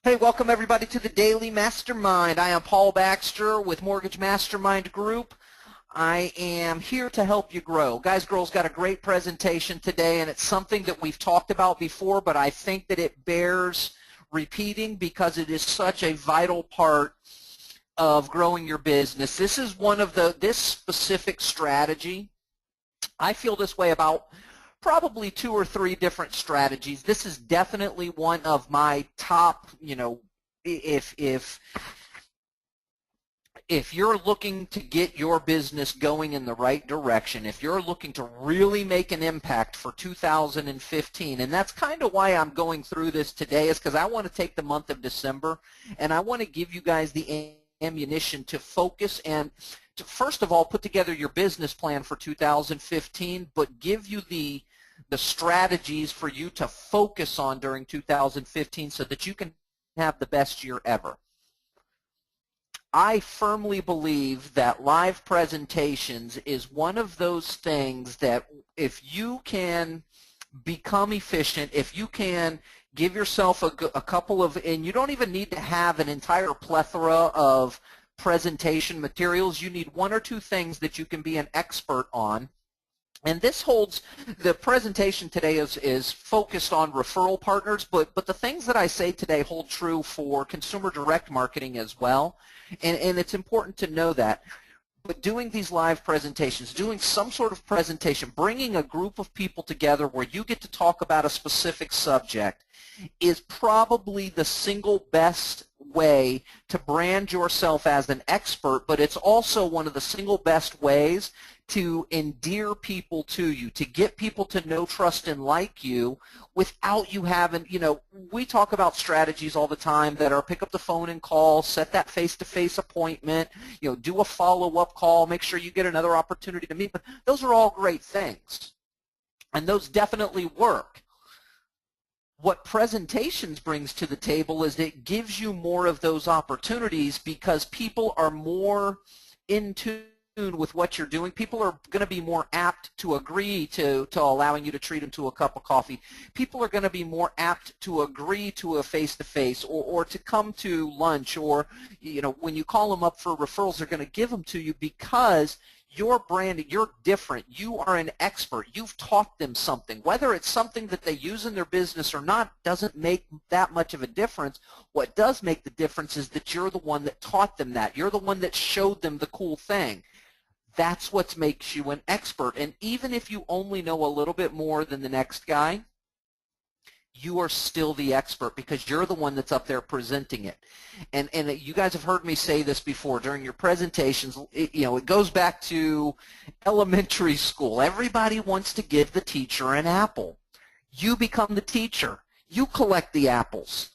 Hey, welcome everybody to the Daily Mastermind. I am Paul Baxter with Mortgage Mastermind Group. I am here to help you grow. Guys, girls, got a great presentation today, and it's something that we've talked about before, but I think that it bears repeating because it is such a vital part of growing your business. This is this specific strategy. I feel this way about probably 2 or 3 different strategies. This is definitely one of my top, if you're looking to get your business going in the right direction, if you're looking to really make an impact for 2015, and that's kind of why I'm going through this today, is because I want to take the month of December and I want to give you guys the ammunition to focus and to, first of all, put together your business plan for 2015, but give you the strategies for you to focus on during 2015 so that you can have the best year ever. I firmly believe that live presentations is one of those things that if you can become efficient, if you can give yourself a couple of, and you don't even need to have an entire plethora of presentation materials, you need 1 or 2 things that you can be an expert on. And this holds, the presentation today is focused on referral partners, but the things that I say today hold true for consumer direct marketing as well. And it's important to know that. But doing these live presentations, doing some sort of presentation, bringing a group of people together where you get to talk about a specific subject is probably the single best way to brand yourself as an expert, but it's also one of the single best ways to endear people to you, to get people to know, trust, and like you without you having, we talk about strategies all the time that are pick up the phone and call, set that face-to-face appointment, do a follow-up call, make sure you get another opportunity to meet, but those are all great things, and those definitely work. What presentations brings to the table is it gives you more of those opportunities because people are more in tune with what you're doing. People are going to be more apt to agree to allowing you to treat them to a cup of coffee. People are going to be more apt to agree to a face-to-face or to come to lunch, or when you call them up for referrals, they're going to give them to you because you're branded, you're different, you are an expert, you've taught them something. Whether it's something that they use in their business or not doesn't make that much of a difference. What does make the difference is that you're the one that taught them that. You're the one that showed them the cool thing. That's what makes you an expert. And even if you only know a little bit more than the next guy, you are still the expert because you're the one that's up there presenting it. And you guys have heard me say this before during your presentations. It goes back to elementary school. Everybody wants to give the teacher an apple. You become the teacher. You collect the apples.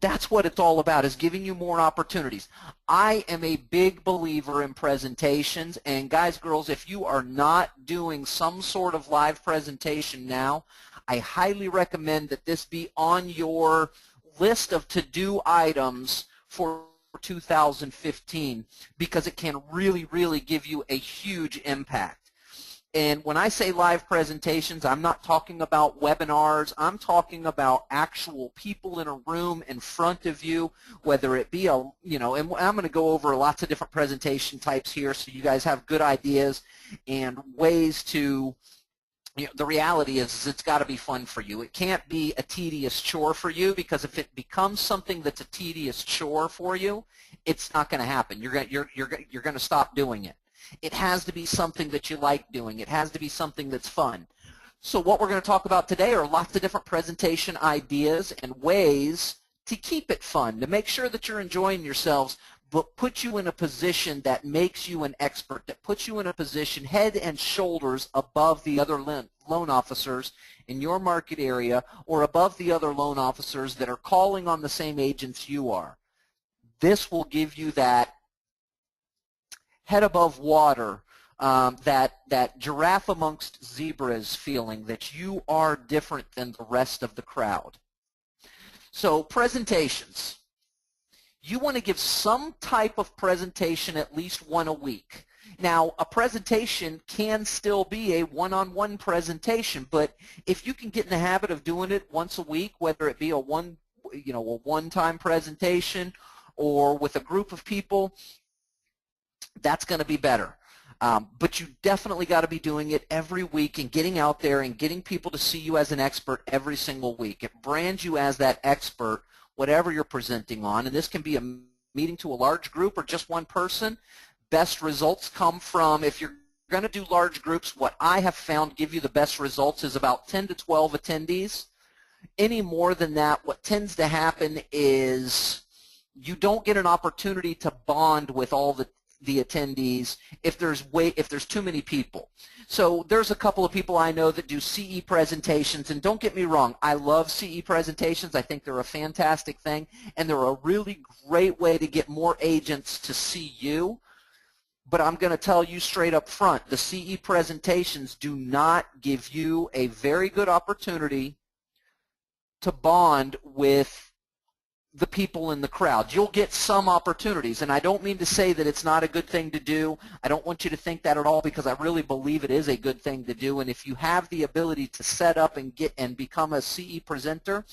That's what it's all about, is giving you more opportunities. I am a big believer in presentations, and guys, girls, if you are not doing some sort of live presentation now, I highly recommend that this be on your list of to-do items for 2015 because it can really, really give you a huge impact. And when I say live presentations, I'm not talking about webinars. I'm talking about actual people in a room in front of you, whether it be and I'm going to go over lots of different presentation types here so you guys have good ideas and ways to, the reality is it's got to be fun for you. It can't be a tedious chore for you, because if it becomes something that's a tedious chore for you, it's not going to happen. You're going to stop doing it. It has to be something that you like doing. It has to be something that's fun. So what we're going to talk about today are lots of different presentation ideas and ways to keep it fun, to make sure that you're enjoying yourselves, but put you in a position that makes you an expert, that puts you in a position head and shoulders above the other loan officers in your market area or above the other loan officers that are calling on the same agents you are. This will give you that head above water, that giraffe amongst zebras feeling that you are different than the rest of the crowd. So presentations. You want to give some type of presentation at least 1 a week. Now, a presentation can still be a one-on-one presentation, but if you can get in the habit of doing it once a week, whether it be a a one-time presentation or with a group of people, that's going to be better. But you definitely got to be doing it every week and getting out there and getting people to see you as an expert every single week. It brands you as that expert, whatever you're presenting on, and this can be a meeting to a large group or just one person. Best results come from, if you're going to do large groups, what I have found give you the best results is about 10 to 12 attendees. Any more than that, what tends to happen is you don't get an opportunity to bond with all the attendees if there's too many people. So there's a couple of people I know that do CE presentations, and don't get me wrong, I love CE presentations. I think they're a fantastic thing, and they're a really great way to get more agents to see you. But I'm going to tell you straight up front, the CE presentations do not give you a very good opportunity to bond with the people in the crowd. You'll get some opportunities, and I don't mean to say that it's not a good thing to do. I don't want you to think that at all, because I really believe it is a good thing to do. And if you have the ability to set up and become a CE presenter,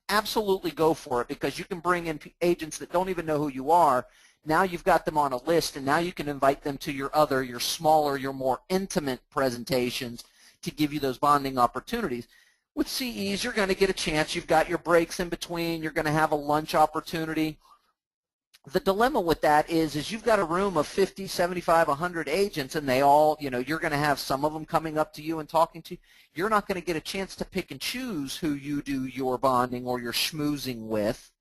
absolutely go for it, because you can bring in agents that don't even know who you are. Now you've got them on a list, and now you can invite them to your smaller, your more intimate presentations to give you those bonding opportunities. With CEs, you're going to get a chance. You've got your breaks in between. You're going to have a lunch opportunity. The dilemma with that is you've got a room of 50, 75, 100 agents, and they all, you're going to have some of them coming up to you and talking to you. You're not going to get a chance to pick and choose who you do your bonding or your schmoozing with,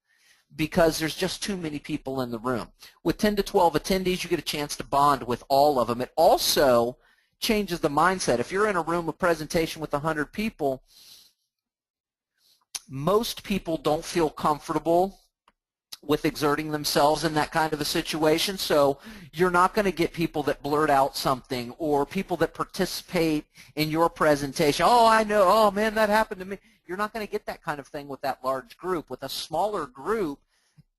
because there's just too many people in the room. With 10 to 12 attendees, you get a chance to bond with all of them. It also changes the mindset. If you're in a room of presentation with 100 people, most people don't feel comfortable with exerting themselves in that kind of a situation, so you're not going to get people that blurt out something or people that participate in your presentation. Oh, I know, oh man, that happened to me. You're not going to get that kind of thing with that large group. With a smaller group,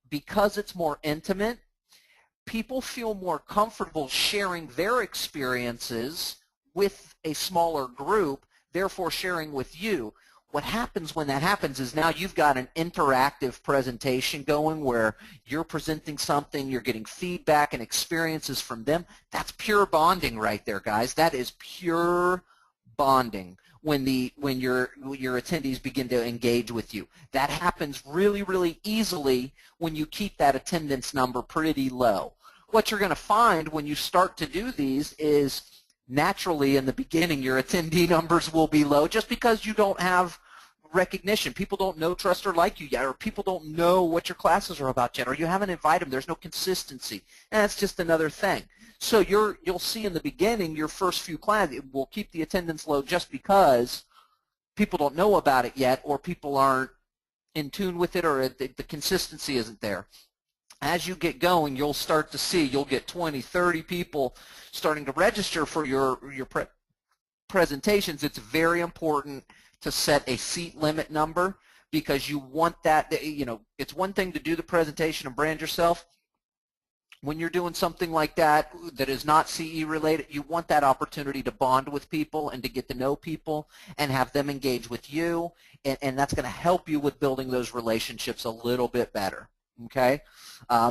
because it's more intimate, people feel more comfortable sharing their experiences with a smaller group, therefore sharing with you. What happens when that happens is now you've got an interactive presentation going where you're presenting something, you're getting feedback and experiences from them. That's pure bonding right there, guys. That is pure bonding when your attendees begin to engage with you. That happens really, really easily when you keep that attendance number pretty low. What you're going to find when you start to do these is naturally in the beginning your attendee numbers will be low just because you don't have recognition. People don't know, trust, or like you yet, or people don't know what your classes are about yet, or you haven't invited them. There's no consistency, and that's just another thing. So you'll see in the beginning, your first few classes will keep the attendance low just because people don't know about it yet, or people aren't in tune with it, or the consistency isn't there. As you get going, you'll start to see, you'll get 20, 30 people starting to register for your presentations. It's very important to set a seat limit number, because you want that, it's one thing to do the presentation and brand yourself. When you're doing something like that is not CE related, you want that opportunity to bond with people and to get to know people and have them engage with you, and that's going to help you with building those relationships a little bit better. Okay?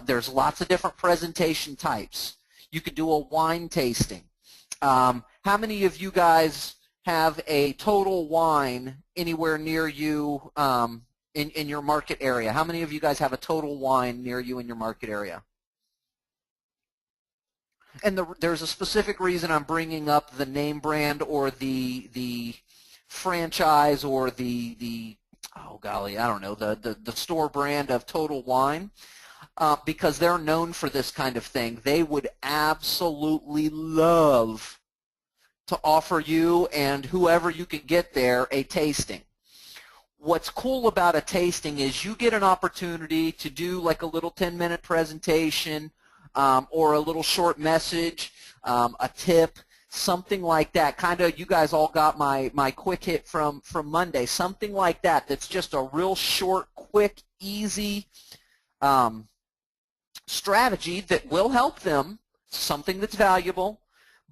There's lots of different presentation types. You could do a wine tasting. How many of you guys have a Total Wine anywhere near you in your market area? How many of you guys have a Total Wine near you in your market area? And there's a specific reason I'm bringing up the name brand or the franchise or the oh golly, I don't know, the store brand of Total Wine, because they're known for this kind of thing. They would absolutely love to offer you and whoever you can get there a tasting. What's cool about a tasting is you get an opportunity to do like a little 10-minute presentation or a little short message, a tip, something like that. Kind of, you guys all got my quick hit from Monday, something like that that's just a real short, quick, easy strategy that will help them, something that's valuable,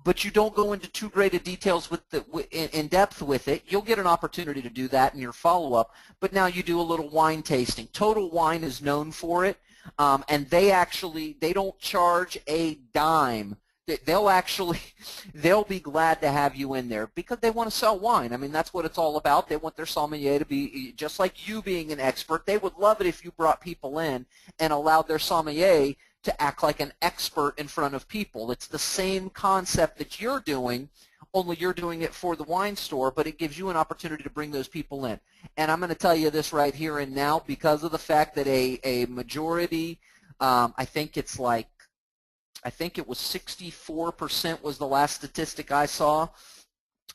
but you don't go into too great of details with in depth with it. You'll get an opportunity to do that in your follow-up, but now you do a little wine tasting. Total Wine is known for it, and they don't charge a dime. They'll be glad to have you in there because they want to sell wine. I mean, that's what it's all about. They want their sommelier to be just like you being an expert. They would love it if you brought people in and allowed their sommelier to act like an expert in front of people. It's the same concept that you're doing, only you're doing it for the wine store, but it gives you an opportunity to bring those people in. And I'm going to tell you this right here and now, because of the fact that a majority, I think it was 64% was the last statistic I saw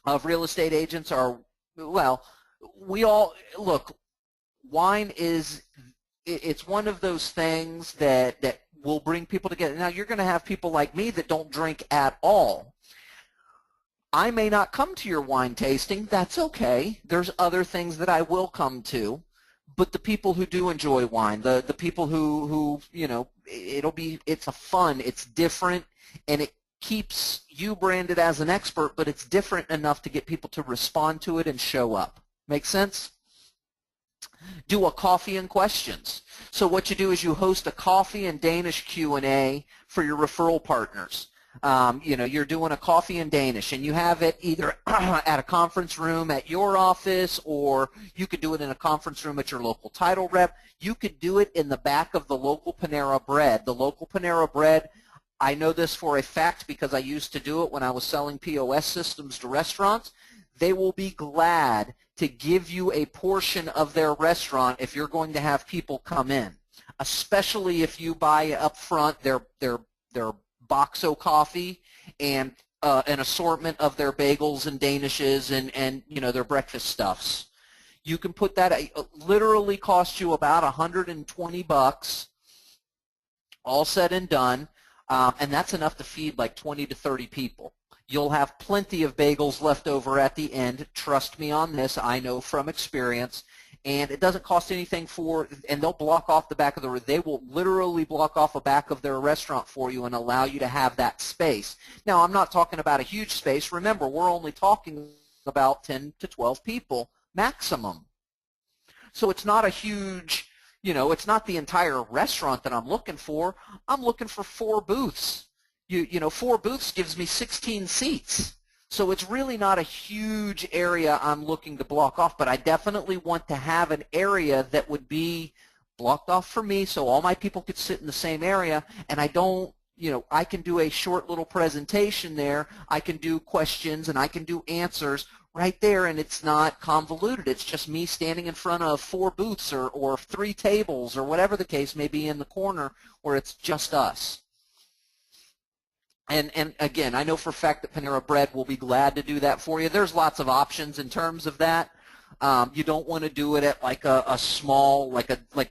of real estate agents are, well, look, wine it's one of those things that will bring people together. Now, you're going to have people like me that don't drink at all. I may not come to your wine tasting. That's okay. There's other things that I will come to. But the people who do enjoy wine, the people who you know, it's a fun, it's different, and it keeps you branded as an expert, but it's different enough to get people to respond to it and show up. Make sense? Do a coffee and questions. So what you do is you host a coffee and Danish Q&A for your referral partners. You know, you're doing a coffee in Danish, and you have it either at a conference room at your office, or you could do it in a conference room at your local title rep. You could do it in the back of the local Panera Bread. The local Panera Bread, I know this for a fact because I used to do it when I was selling POS systems to restaurants. They will be glad to give you a portion of their restaurant if you're going to have people come in, especially if you buy up front their Boxo coffee and an assortment of their bagels and danishes and you know, their breakfast stuffs. You can put that, literally cost you about $120 all said and done, and that's enough to feed like 20 to 30 people. You'll have plenty of bagels left over at the end. Trust me on this. I know from experience. And it doesn't cost anything and they'll block off the back of they will literally block off the back of their restaurant for you and allow you to have that space. Now, I'm not talking about a huge space. Remember, we're only talking about 10 to 12 people maximum. So it's not a huge, you know, it's not the entire restaurant that I'm looking for. I'm looking for 4 booths. You know, 4 booths gives me 16 seats. So it's really not a huge area I'm looking to block off, but I definitely want to have an area that would be blocked off for me so all my people could sit in the same area, and I don't, you know, I can do a short little presentation there. I can do questions and I can do answers right there, and it's not convoluted. It's just me standing in front of 4 booths or 3 tables or whatever the case may be in the corner where it's just us. And again, I know for a fact that Panera Bread will be glad to do that for you. There's lots of options in terms of that. You don't want to do it at like a small, like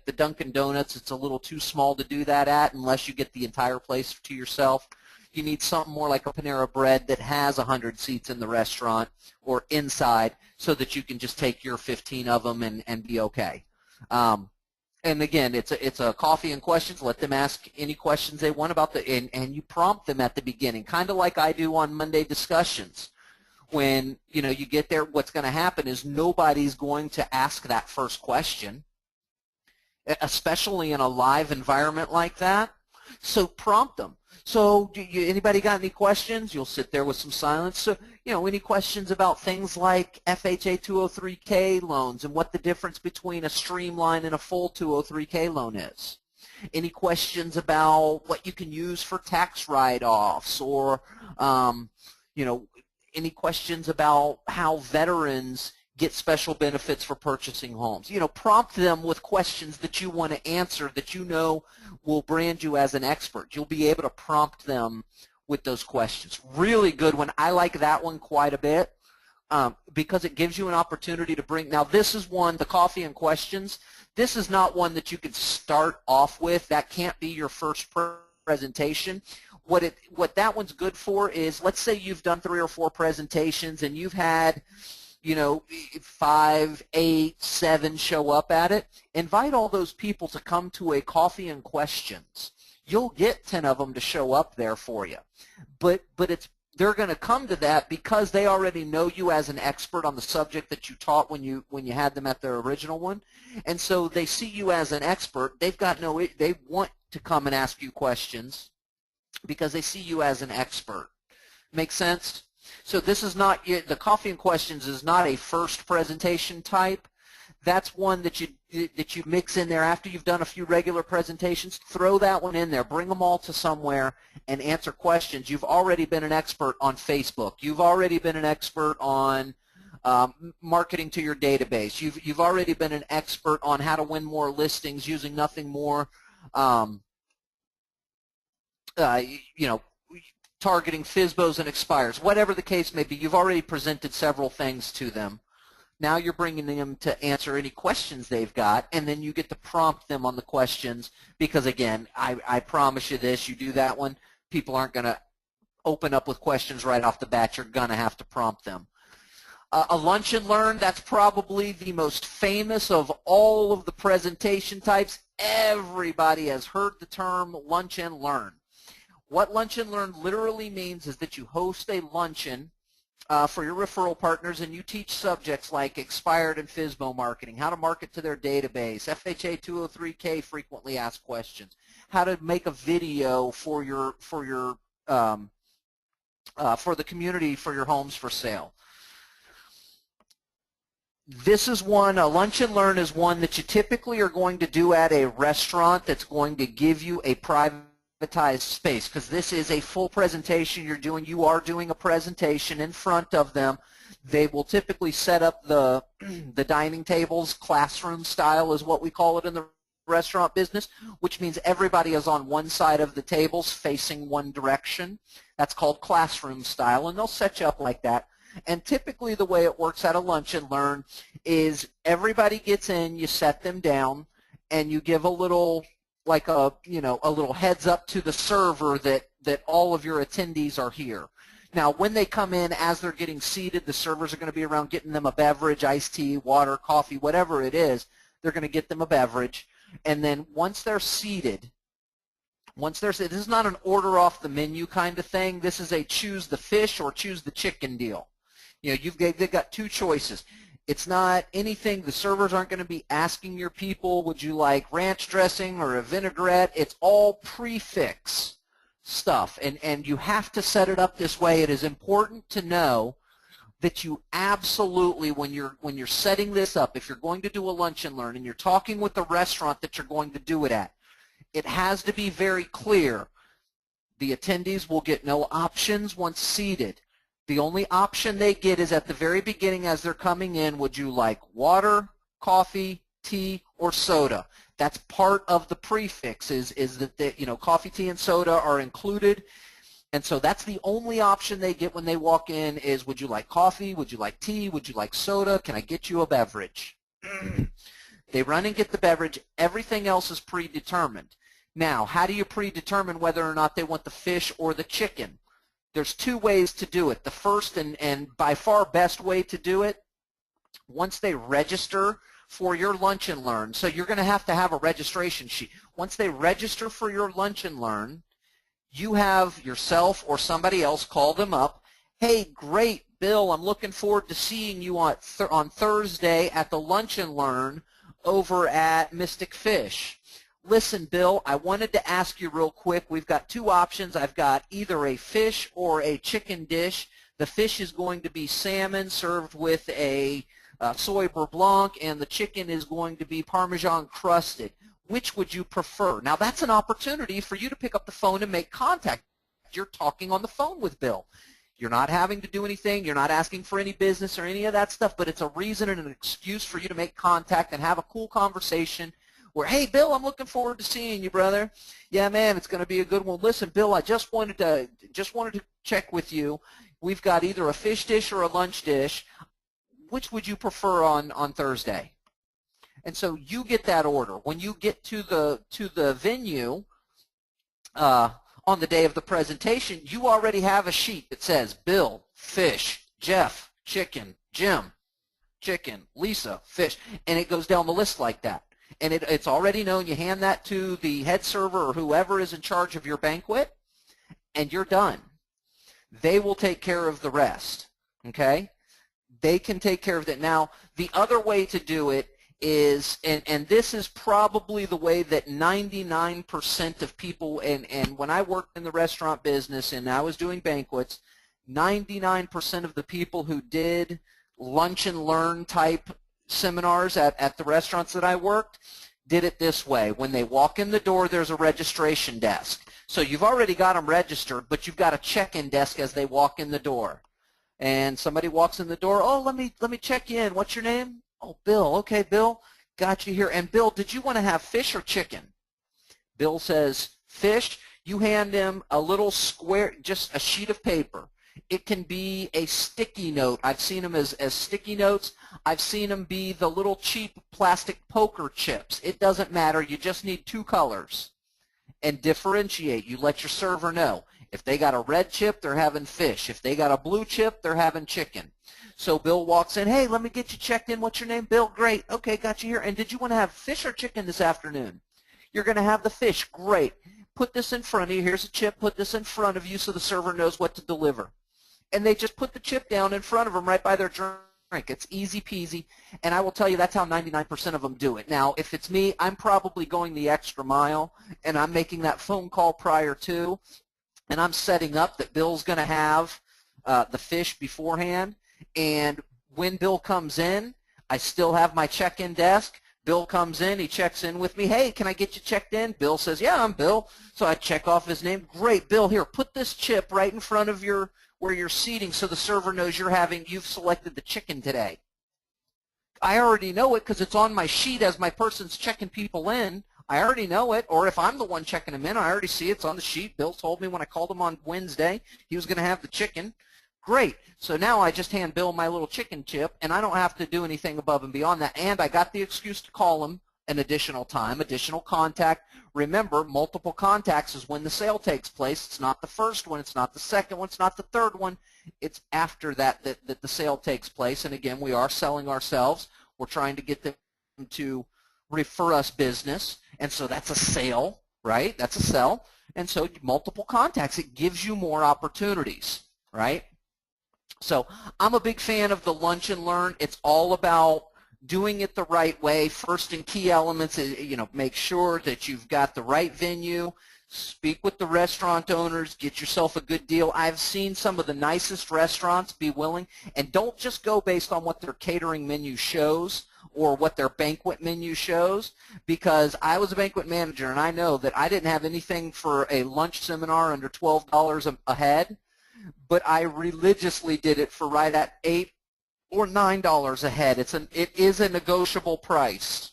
the Dunkin' Donuts. It's a little too small to do that at unless you get the entire place to yourself. You need something more like a Panera Bread that has 100 seats in the restaurant or inside so that you can just take your 15 of them and be okay. And again, it's a coffee and questions. Let them ask any questions they want about and you prompt them at the beginning, kind of like I do on Monday discussions. When, you know, you get there, what's going to happen is nobody's going to ask that first question, especially in a live environment like that. So prompt them. So anybody got any questions? You'll sit there with some silence. So, you know, any questions about things like FHA 203K loans and what the difference between a streamline and a full 203K loan is? Any questions about what you can use for tax write-offs, or, you know, any questions about how veterans get special benefits for purchasing homes? You know, prompt them with questions that you want to answer that you know will brand you as an expert. You'll be able to prompt them with those questions. Really good one. I like that one quite a bit because it gives you an opportunity to bring. Now, this is one, the coffee and questions. This is not one that you could start off with. That can't be your first presentation. What that one's good for is, let's say you've done 3 or 4 presentations and you've had, you know, 5, 8, 7 show up at it. Invite all those people to come to a coffee and questions. You'll get 10 of them to show up there for you. But it's they're going to come to that because they already know you as an expert on the subject that you taught when you had them at their original one, and so they see you as an expert. They want to come and ask you questions because they see you as an expert. Make sense? So this is not, the Coffee and Questions is not a first presentation type. That's one that you mix in there after you've done a few regular presentations. Throw that one in there. Bring them all to somewhere and answer questions. You've already been an expert on Facebook. You've already been an expert on marketing to your database. You've already been an expert on how to win more listings using nothing more, targeting FSBOs and expires. Whatever the case may be, you've already presented several things to them. Now you're bringing them to answer any questions they've got, and then you get to prompt them on the questions because, again, I promise you this, you do that one, people aren't going to open up with questions right off the bat. You're going to have to prompt them. A lunch and learn, that's probably the most famous of all of the presentation types. Everybody has heard the term lunch and learn. What lunch and learn literally means is that you host a luncheon for your referral partners, and you teach subjects like expired and FSBO marketing, how to market to their database, FHA 203K frequently asked questions, how to make a video for the community for your homes for sale. This is one, a lunch and learn is one that you typically are going to do at a restaurant that's going to give you a privatized space, because this is a full presentation you are doing a presentation in front of them. They will typically set up the dining tables, classroom style is what we call it in the restaurant business, which means everybody is on one side of the tables facing one direction. That's called classroom style, and they'll set you up like that. And typically the way it works at a lunch and learn is everybody gets in, you set them down, and you give a little, like a little heads up to the server that all of your attendees are here. Now, when they come in, as they're getting seated, the servers are going to be around getting them a beverage, iced tea, water, coffee, whatever it is. They're going to get them a beverage. And then once they're seated, this is not an order off the menu kind of thing. This is a choose the fish or choose the chicken deal. They've got two choices. It's not anything, the servers aren't going to be asking your people, would you like ranch dressing or a vinaigrette? It's all prefix stuff, and you have to set it up this way. It is important to know that you absolutely, when you're setting this up, if you're going to do a lunch and learn and you're talking with the restaurant that you're going to do it at, it has to be very clear. The attendees will get no options once seated. The only option they get is at the very beginning as they're coming in, would you like water, coffee, tea, or soda? That's part of the prefix is that coffee, tea, and soda are included. And so that's the only option they get when they walk in is, would you like coffee, would you like tea, would you like soda, can I get you a beverage? They run and get the beverage. Everything else is predetermined. Now, how do you predetermine whether or not they want the fish or the chicken? There's two ways to do it. The first and by far best way to do it, once they register for your lunch and learn, so you're going to have a registration sheet. Once they register for your lunch and learn, you have yourself or somebody else call them up. Hey, great, Bill, I'm looking forward to seeing you on Thursday at the lunch and learn over at Mystic Fish. Listen, Bill, I wanted to ask you real quick. We've got two options. I've got either a fish or a chicken dish. The fish is going to be salmon served with a soy beurre blanc, and the chicken is going to be Parmesan crusted. Which would you prefer? Now, that's an opportunity for you to pick up the phone and make contact. You're talking on the phone with Bill. You're not having to do anything. You're not asking for any business or any of that stuff, but it's a reason and an excuse for you to make contact and have a cool conversation where, hey, Bill, I'm looking forward to seeing you, brother. Yeah, man, it's going to be a good one. Listen, Bill, I just wanted to check with you. We've got either a fish dish or a lunch dish. Which would you prefer on Thursday? And so you get that order. When you get to the venue on the day of the presentation, you already have a sheet that says Bill, fish, Jeff, chicken, Jim, chicken, Lisa, fish, and it goes down the list like that. And it's already known. You hand that to the head server or whoever is in charge of your banquet, and you're done. They will take care of the rest, okay? They can take care of that. Now, the other way to do it is, and this is probably the way that 99% of people, and when I worked in the restaurant business and I was doing banquets, 99% of the people who did lunch and learn type seminars at the restaurants that I worked did it this way. When they walk in the door, there's a registration desk. So you've already got them registered, but you've got a check-in desk as they walk in the door. And somebody walks in the door, oh, let me check you in. What's your name? Oh, Bill. Okay, Bill, got you here. And Bill, did you want to have fish or chicken? Bill says fish. You hand him a little square, just a sheet of paper. It can be a sticky note. I've seen them as sticky notes. I've seen them be the little cheap plastic poker chips. It doesn't matter. You just need 2 colors. And differentiate. You let your server know. If they got a red chip, they're having fish. If they got a blue chip, they're having chicken. So Bill walks in, hey, let me get you checked in. What's your name? Bill. Great. Okay, got you here. And did you want to have fish or chicken this afternoon? You're going to have the fish. Great. Put this in front of you. Here's a chip. Put this in front of you so the server knows what to deliver. And they just put the chip down in front of them right by their drink. It's easy peasy, and I will tell you that's how 99% of them do it. Now, if it's me, I'm probably going the extra mile, and I'm making that phone call prior to, and I'm setting up that Bill's going to have the fish beforehand, and when Bill comes in, I still have my check-in desk. Bill comes in, he checks in with me. Hey, can I get you checked in? Bill says, yeah, I'm Bill. So I check off his name. Great, Bill, here, put this chip right in front of where you're seating so the server knows you've selected the chicken today. I already know it because it's on my sheet as my person's checking people in. I already know it, or if I'm the one checking them in, I already see it's on the sheet. Bill told me when I called him on Wednesday he was going to have the chicken. Great. So now I just hand Bill my little chicken chip, and I don't have to do anything above and beyond that, and I got the excuse to call him an additional time, additional contact. Remember, multiple contacts is when the sale takes place. It's not the first one. It's not the second one. It's not the third one. It's after that the sale takes place. And again, we are selling ourselves. We're trying to get them to refer us business. And so that's a sale, right? That's a sell. And so multiple contacts, it gives you more opportunities, right? So I'm a big fan of the lunch and learn. It's all about doing it the right way. First and key elements is, make sure that you've got the right venue, speak with the restaurant owners, get yourself a good deal. I've seen some of the nicest restaurants be willing, and don't just go based on what their catering menu shows or what their banquet menu shows, because I was a banquet manager and I know that I didn't have anything for a lunch seminar under $12 a head, but I religiously did it for right at $8 or $9 a head. It is a negotiable price.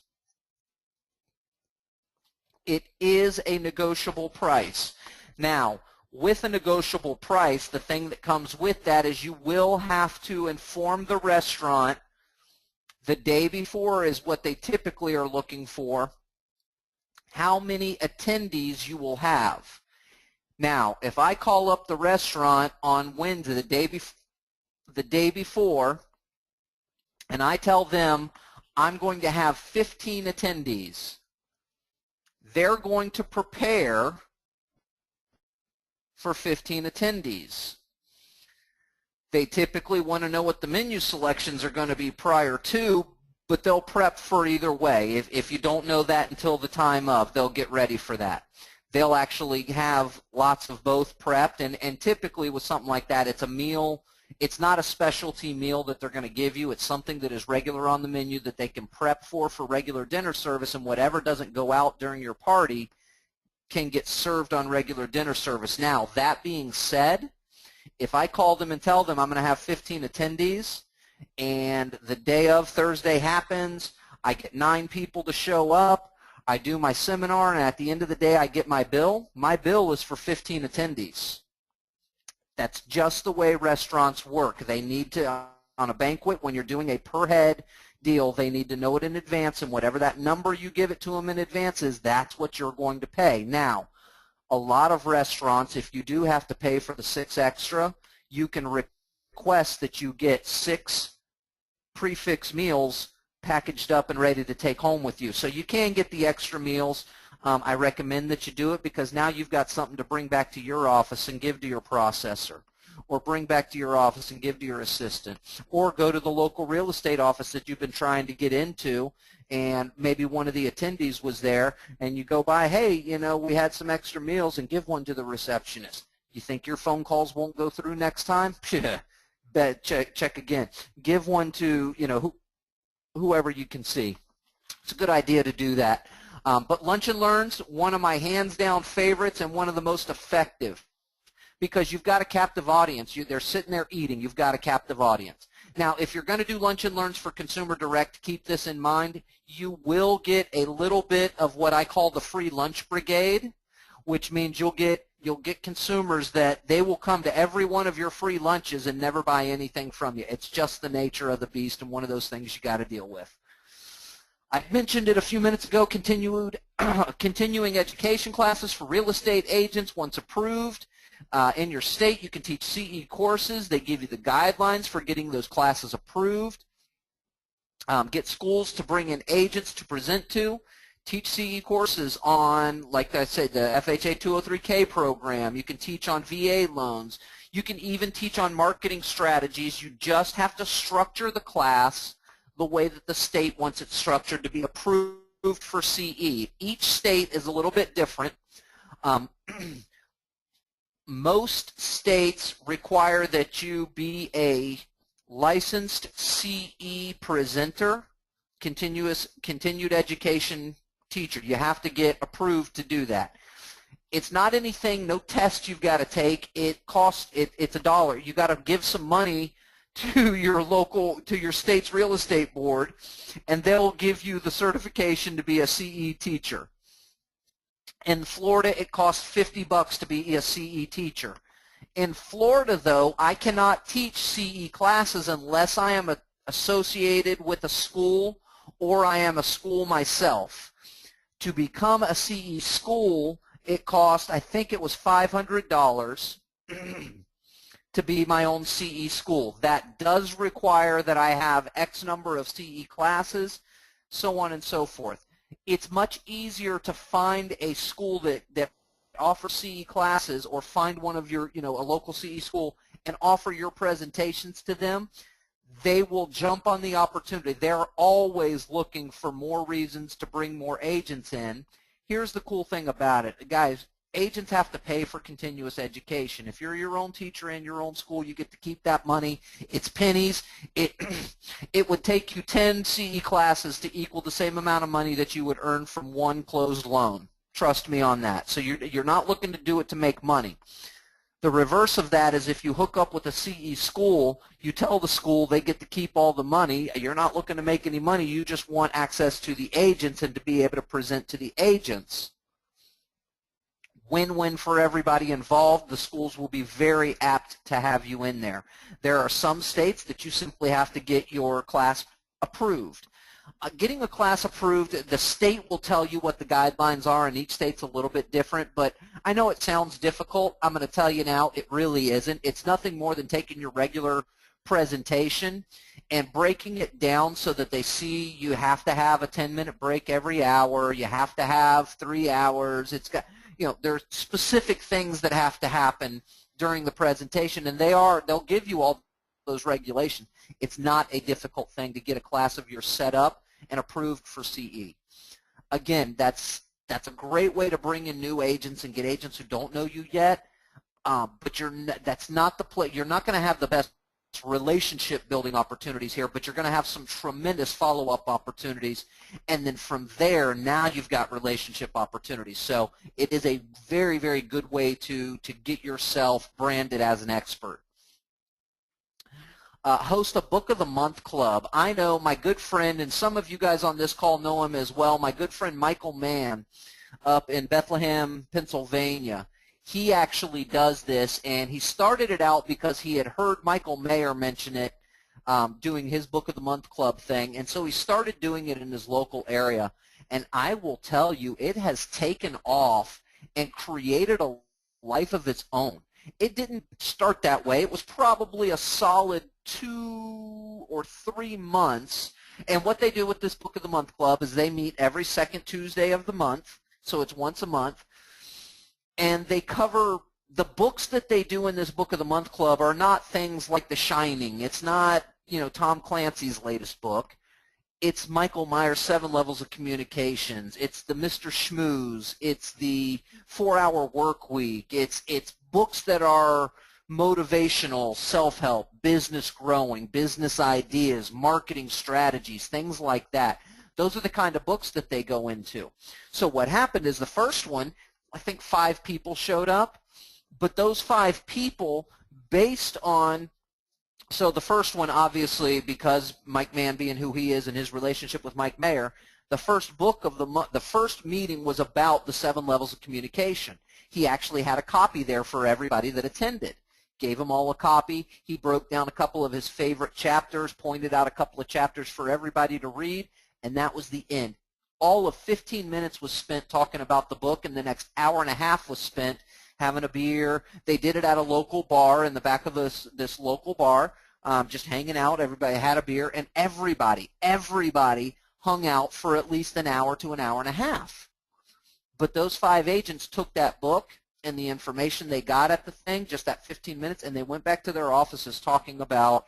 It is a negotiable price. Now, with a negotiable price, the thing that comes with that is you will have to inform the restaurant the day before is what they typically are looking for, how many attendees you will have. Now, if I call up the restaurant on Wednesday, the day before, and I tell them I'm going to have 15 attendees, they're going to prepare for 15 attendees. They typically want to know what the menu selections are going to be prior to, but they'll prep for either way. If you don't know that until the time of, they'll get ready for that. They'll actually have lots of both prepped, and typically with something like that, it's a meal. It's not a specialty meal that they're going to give you. It's something that is regular on the menu that they can prep for regular dinner service, and whatever doesn't go out during your party can get served on regular dinner service. Now, that being said, if I call them and tell them I'm going to have 15 attendees, and the day of Thursday happens, I get 9 people to show up, I do my seminar, and at the end of the day I get my bill is for 15 attendees. That's just the way restaurants work. They need to, on a banquet, when you're doing a per head deal, they need to know it in advance, and whatever that number you give it to them in advance is, that's what you're going to pay. Now, a lot of restaurants, if you do have to pay for the 6 extra, you can request that you get 6 prefix meals packaged up and ready to take home with you. So you can get the extra meals. I recommend that you do it, because now you've got something to bring back to your office and give to your processor. or bring back to your office and give to your assistant, or go to the local real estate office that you've been trying to get into, and maybe one of the attendees was there, and you go by, hey, you know, we had some extra meals, and give one to the receptionist. You think your phone calls won't go through next time? Bet, check again. Give one to, you know, whoever you can see. It's a good idea to do that. But Lunch and Learn's one of my hands-down favorites and one of the most effective, because you've got a captive audience. They're sitting there eating. You've got a captive audience. Now, if you're going to do Lunch and Learns for Consumer Direct, keep this in mind. You will get a little bit of what I call the free lunch brigade, which means you'll get consumers that they will come to every one of your free lunches and never buy anything from you. It's just the nature of the beast, and one of those things you got to deal with. I mentioned it a few minutes ago, continuing education classes for real estate agents once approved. In your state, you can teach CE courses. They give you the guidelines for getting those classes approved. Get schools to bring in agents to present to. Teach CE courses on, like I said, the FHA 203K program. You can teach on VA loans. You can even teach on marketing strategies. You just have to structure the class the way that the state wants it structured to be approved for CE. Each state is a little bit different. Most states require that you be a licensed CE presenter, continued education teacher. You have to get approved to do that. It's not anything, no test you've got to take. It costs, it's $1. You got to give some money to your state's real estate board, and they'll give you the certification to be a CE teacher. In Florida, it costs $50 to be a CE teacher. In Florida, though, I cannot teach CE classes unless I am associated with a school or I am a school myself. To become a CE school, it cost, I think it was $500 to be my own CE school. That does require that I have X number of CE classes, so on and so forth. It's much easier to find a school that offers CE classes, or find one of your, a local CE school, and offer your presentations to them. They will jump on the opportunity. They're always looking for more reasons to bring more agents in. Here's the cool thing about it. Guys, agents have to pay for continuous education. If you're your own teacher in your own school, you get to keep that money. It's pennies. It would take you 10 CE classes to equal the same amount of money that you would earn from one closed loan. Trust me on that. So you're not looking to do it to make money. The reverse of that is if you hook up with a CE school, you tell the school they get to keep all the money. You're not looking to make any money. You just want access to the agents and to be able to present to the agents. Win-win for everybody involved. The schools will be very apt to have you in there. There are some states that you simply have to get your class approved. Getting a class approved, the state will tell you what the guidelines are, and each state's a little bit different, but I know it sounds difficult. I'm going to tell you now, it really isn't. It's nothing more than taking your regular presentation and breaking it down so that they see you have to have a 10-minute break every hour, you have to have 3 hours. It's got, there's specific things that have to happen during the presentation, and they'll give you all those regulations. It's not a difficult thing to get a class of yours set up and approved for CE. Again, that's a great way to bring in new agents and get agents who don't know you yet. But that's not the play. You're not going to have the best relationship building opportunities here, but you're going to have some tremendous follow-up opportunities, and then from there, now you've got relationship opportunities. So it is a very, very good way to get yourself branded as an expert. Host a Book of the Month Club. I know my good friend, and some of you guys on this call know him as well, my good friend Michael Mann up in Bethlehem, Pennsylvania. He actually does this, and he started it out because he had heard Michael Mayer mention it doing his Book of the Month Club thing, and so he started doing it in his local area. And I will tell you, it has taken off and created a life of its own. It didn't start that way. It was probably a solid 2 or 3 months. And what they do with this Book of the Month Club is they meet every second Tuesday of the month, so it's once a month, and they cover the books that they do in this Book of the Month Club are not things like The Shining. It's not, Tom Clancy's latest book. It's Michael Myers' 7 Levels of Communications. It's the Mr. Schmooze. It's the 4-Hour Work Week. It's books that are motivational, self-help, business growing, business ideas, marketing strategies, things like that. Those are the kind of books that they go into. So what happened is the first one, I think 5 people showed up, but those 5 people based on, so the first one, obviously, because Mike Mann being who he is and his relationship with Mike Mayer, the first book of the month, the first meeting was about the 7 levels of communication. He actually had a copy there for everybody that attended. Gave them all a copy. He broke down a couple of his favorite chapters, pointed out a couple of chapters for everybody to read, and that was the end. All of 15 minutes was spent talking about the book, and the next hour and a half was spent having a beer. They did it at a local bar in the back of this local bar, just hanging out. Everybody had a beer, and everybody hung out for at least an hour to an hour and a half. But those 5 agents took that book and the information they got at the thing, just that 15 minutes, and they went back to their offices talking about,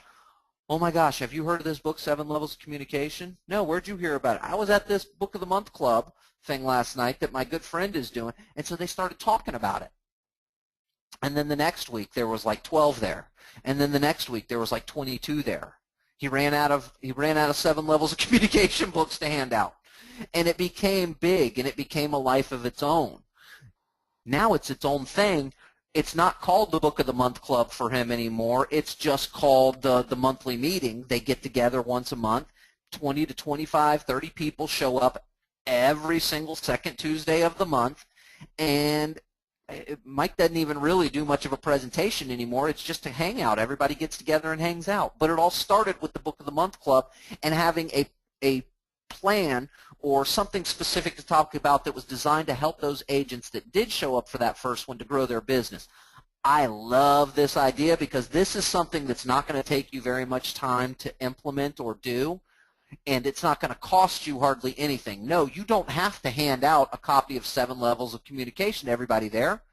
oh my gosh, have you heard of this book, 7 Levels of Communication? No, where'd you hear about it? I was at this Book of the Month Club thing last night that my good friend is doing, and so they started talking about it. And then the next week there was like 12 there, and then the next week there was like 22 there. He ran out of 7 Levels of Communication books to hand out, and it became big, and it became a life of its own. Now it's its own thing. It's not called the Book of the Month Club for him anymore. It's just called the monthly meeting. They get together once a month. 20 to 25, 30 people show up every single second Tuesday of the month, and Mike doesn't even really do much of a presentation anymore. It's just a hangout. Everybody gets together and hangs out. But it all started with the Book of the Month Club and having a plan or something specific to talk about that was designed to help those agents that did show up for that first one to grow their business. I love this idea because this is something that's not going to take you very much time to implement or do, and it's not going to cost you hardly anything. No, you don't have to hand out a copy of 7 Levels of Communication to everybody there.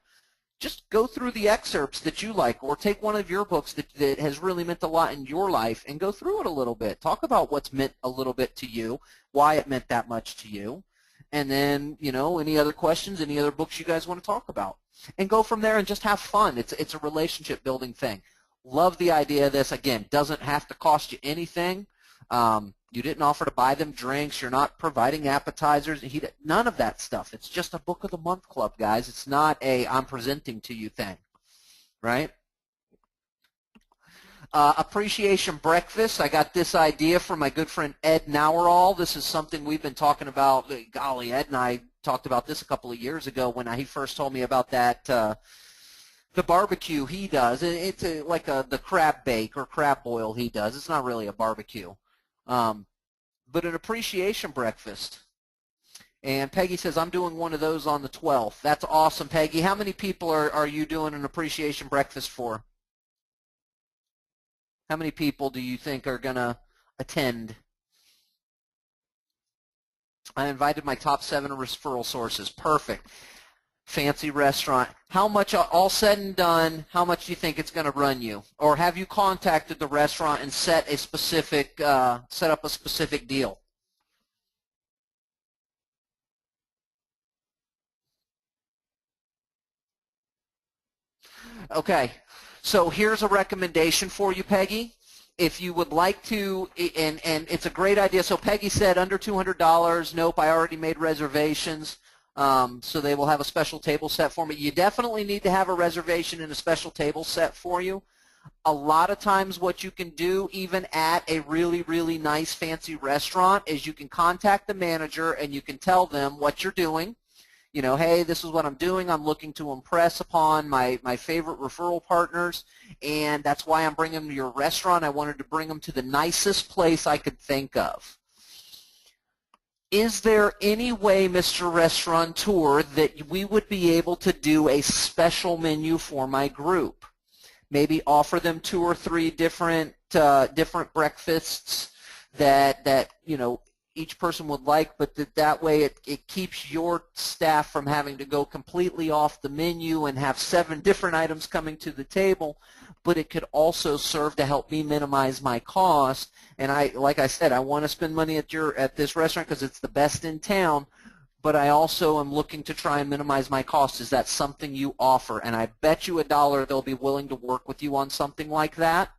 Just go through the excerpts that you like, or take one of your books that has really meant a lot in your life and go through it a little bit. Talk about what's meant a little bit to you, why it meant that much to you, and then, any other questions, any other books you guys want to talk about. And go from there and just have fun. It's a relationship building thing. Love the idea of this. Again, doesn't have to cost you anything. You didn't offer to buy them drinks. You're not providing appetizers. None of that stuff. It's just a Book of the Month Club, guys. It's not a I'm presenting to you thing, right? Appreciation breakfast. I got this idea from my good friend Ed Nauerall. This is something we've been talking about. Golly, Ed and I talked about this a couple of years ago when he first told me about that the barbecue he does. It's like the crab bake or crab boil he does. It's not really a barbecue. But an appreciation breakfast. And Peggy says, I'm doing one of those on the 12th. That's awesome, Peggy. How many people are you doing an appreciation breakfast for? How many people do you think are going to attend? I invited my top 7 referral sources. Perfect. Fancy restaurant. How much, all said and done, how much do you think it's going to run you? Or have you contacted the restaurant and set up a specific deal? Okay, so here's a recommendation for you, Peggy. If you would like to, and it's a great idea. So Peggy said under $200. Nope, I already made reservations. So they will have a special table set for me. You definitely need to have a reservation and a special table set for you. A lot of times what you can do, even at a really, really nice fancy restaurant, is you can contact the manager and you can tell them what you're doing. Hey, this is what I'm doing. I'm looking to impress upon my favorite referral partners, and that's why I'm bringing them to your restaurant. I wanted to bring them to the nicest place I could think of. Is there any way, Mr. Restaurateur, that we would be able to do a special menu for my group? Maybe offer them 2 or 3 different breakfasts that each person would like, but that way it keeps your staff from having to go completely off the menu and have 7 different items coming to the table, but it could also serve to help me minimize my cost. And like I said, I want to spend money at this restaurant because it's the best in town, but I also am looking to try and minimize my costs. Is that something you offer? And I bet you $1 they'll be willing to work with you on something like that.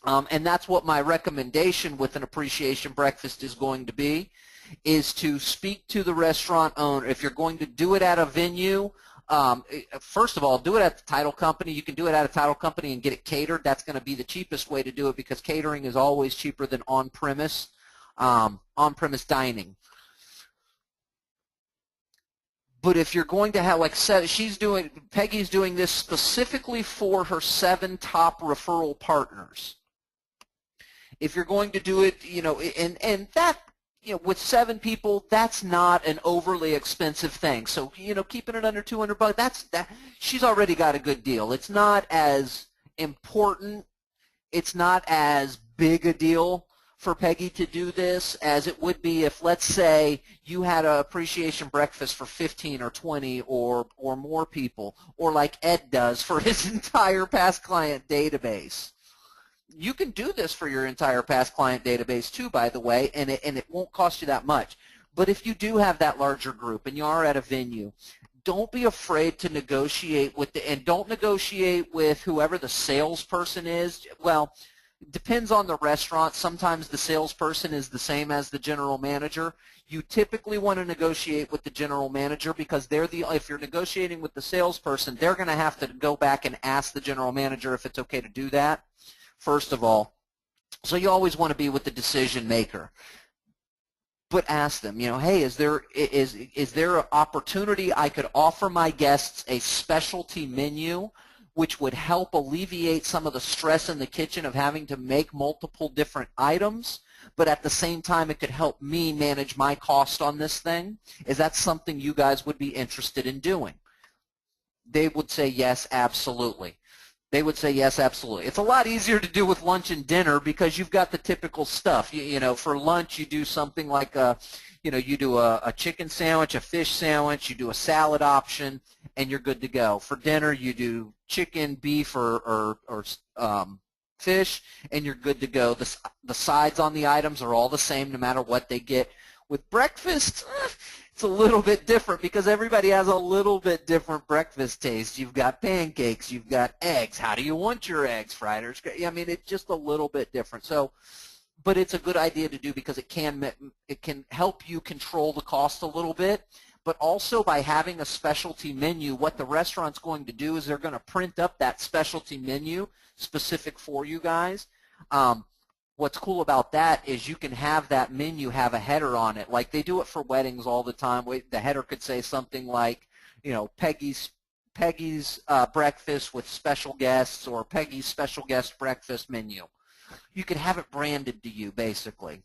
And that's what my recommendation with an appreciation breakfast is going to be, is to speak to the restaurant owner. If you're going to do it at a venue, first of all, do it at the title company. You can do it at a title company and get it catered. That's going to be the cheapest way to do it because catering is always cheaper than on-premise dining. But if you're going to have, like, Peggy's doing this specifically for her 7 top referral partners. If you're going to do it, and that, with 7 people, that's not an overly expensive thing. So, keeping it under $200, she's already got a good deal. It's not as important, it's not as big a deal for Peggy to do this as it would be if, let's say, you had an appreciation breakfast for 15 or 20 or more people, or like Ed does for his entire past client database. You can do this for your entire past client database too, by the way, and it won't cost you that much. But if you do have that larger group and you are at a venue, don't be afraid to negotiate and don't negotiate with whoever the salesperson is. Well, it depends on the restaurant. Sometimes the salesperson is the same as the general manager. You typically want to negotiate with the general manager because if you're negotiating with the salesperson, they're going to have to go back and ask the general manager if it's okay to do that, first of all. So you always want to be with the decision maker. But ask them, hey, is there an opportunity I could offer my guests a specialty menu which would help alleviate some of the stress in the kitchen of having to make multiple different items, but at the same time it could help me manage my cost on this thing? Is that something you guys would be interested in doing? They would say yes, absolutely. They would say yes, absolutely. It's a lot easier to do with lunch and dinner because you've got the typical stuff. For lunch you do something like you do a chicken sandwich, a fish sandwich, you do a salad option, and you're good to go. For dinner you do chicken, beef, or fish, and you're good to go. The sides on the items are all the same no matter what they get. With breakfast, it's a little bit different because everybody has a little bit different breakfast taste. You've got pancakes, you've got eggs. How do you want your eggs? Fried or scrambled? I mean, it's just a little bit different. So, but it's a good idea to do because it can help you control the cost a little bit. But also by having a specialty menu, what the restaurant's going to do is they're going to print up that specialty menu specific for you guys. What's cool about that is you can have that menu have a header on it. Like they do it for weddings all the time. The header could say something like, Peggy's breakfast with special guests, or Peggy's special guest breakfast menu. You could have it branded to you, basically.